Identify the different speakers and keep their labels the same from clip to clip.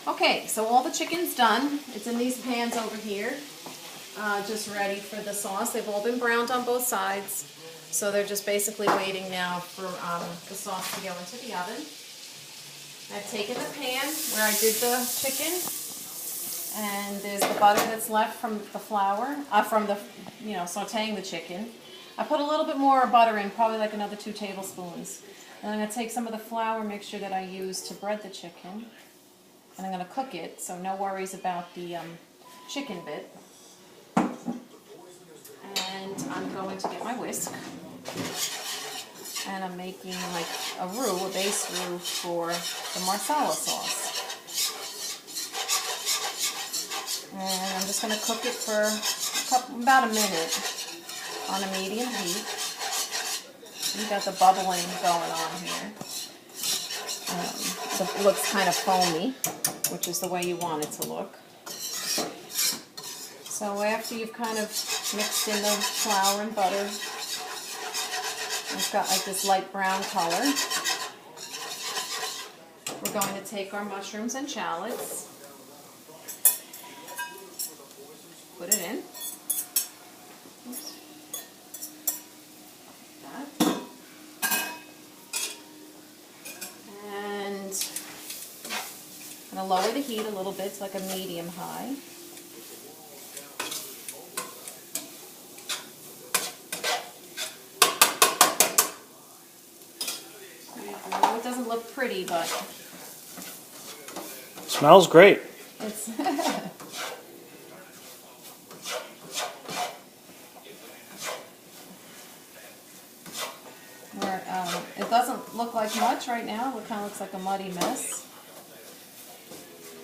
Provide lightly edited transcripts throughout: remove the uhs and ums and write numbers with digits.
Speaker 1: Okay, so all the chicken's done. It's in these pans over here, just ready for the sauce. They've all been browned on both sides, so they're just basically waiting now for the sauce to go into the oven. I've taken the pan where I did the chicken, and there's the butter that's left from the flour, from the, sauteing the chicken. I put a little bit more butter in, probably like another 2 tablespoons. And I'm going to take some of the flour mixture that I used to bread the chicken, and I'm going to cook it, so no worries about the chicken bit. And I'm going to get my whisk, and I'm making like a base roux for the Marsala sauce. And I'm just going to cook it for about a minute on a medium heat. You got the bubbling going on here. It looks kind of foamy, which is the way you want it to look. So after you've kind of mixed in the flour and butter, it's got like this light brown color. We're going to take our mushrooms and shallots, put it in. Oops. Like that. And I'm going to lower the heat a little bit to like a medium-high. It doesn't look pretty, but
Speaker 2: smells great.
Speaker 1: It's it doesn't look like much right now. It kind of looks like a muddy mess.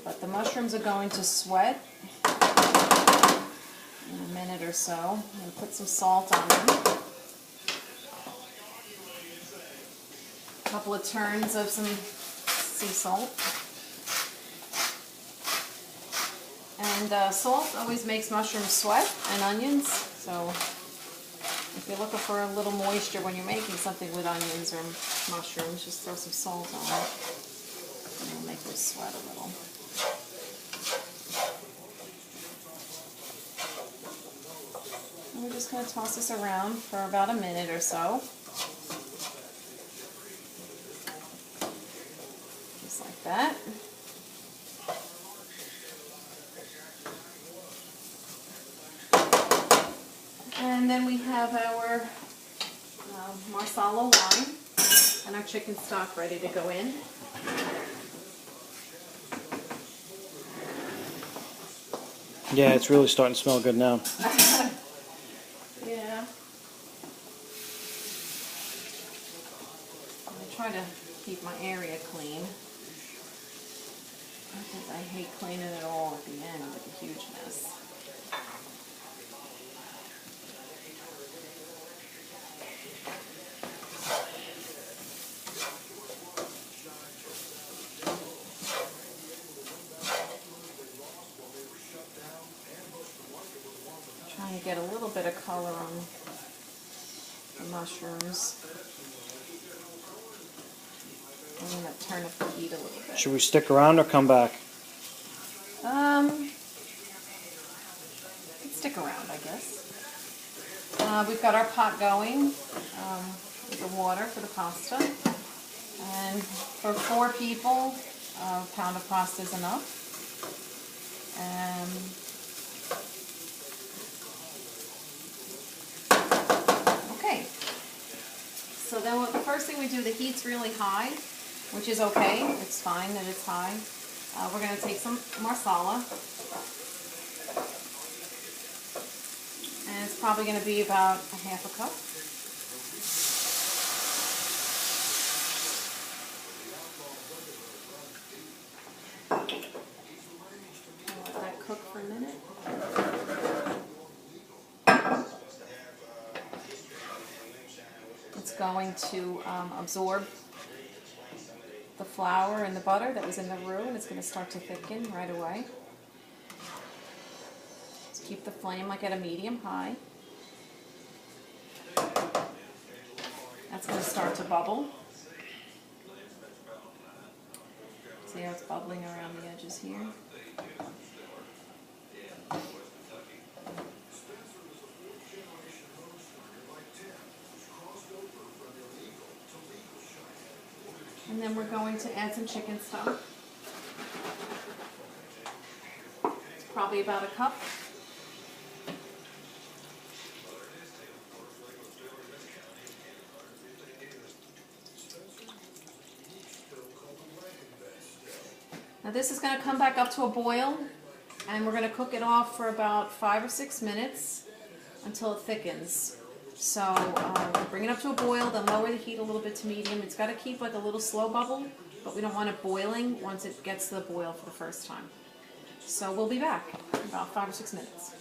Speaker 1: But the mushrooms are going to sweat in a minute or so. I'm going to put some salt on them. A couple of turns of some sea salt. And salt always makes mushrooms sweat, and onions. So if you're looking for a little moisture when you're making something with onions or mushrooms, just throw some salt on it, and it'll make them sweat a little. And we're just going to toss this around for about a minute or so. Just like that. And then we have our Marsala wine and our chicken stock ready to go in.
Speaker 2: Yeah, it's really starting to smell good now.
Speaker 1: Yeah. I try to keep my area clean, because I hate cleaning it all at the end with a huge mess. Trying to get a little bit of color on the mushrooms. I'm going to turn up the heat a little bit.
Speaker 2: Should we stick around or come back?
Speaker 1: Let's stick around, I guess. We've got our pot going with the water for the pasta. And for 4 people, a pound of pasta is enough. Okay. So then the first thing we do, the heat's really high, which is okay. It's fine that it's high. We're going to take some Marsala. And it's probably going to be about a half a cup. Let that cook for a minute. It's going to absorb the flour and the butter that was in the roux, and it's going to start to thicken right away. Just keep the flame like at a medium-high. That's going to start to bubble. See how it's bubbling around the edges here? And then we're going to add some chicken stock. It's probably about a cup. Now this is going to come back up to a boil, and we're going to cook it off for about 5 or 6 minutes until it thickens. So we'll bring it up to a boil, then lower the heat a little bit to medium. It's got to keep like a little slow bubble, but we don't want it boiling once it gets to the boil for the first time. So we'll be back in about 5 or 6 minutes.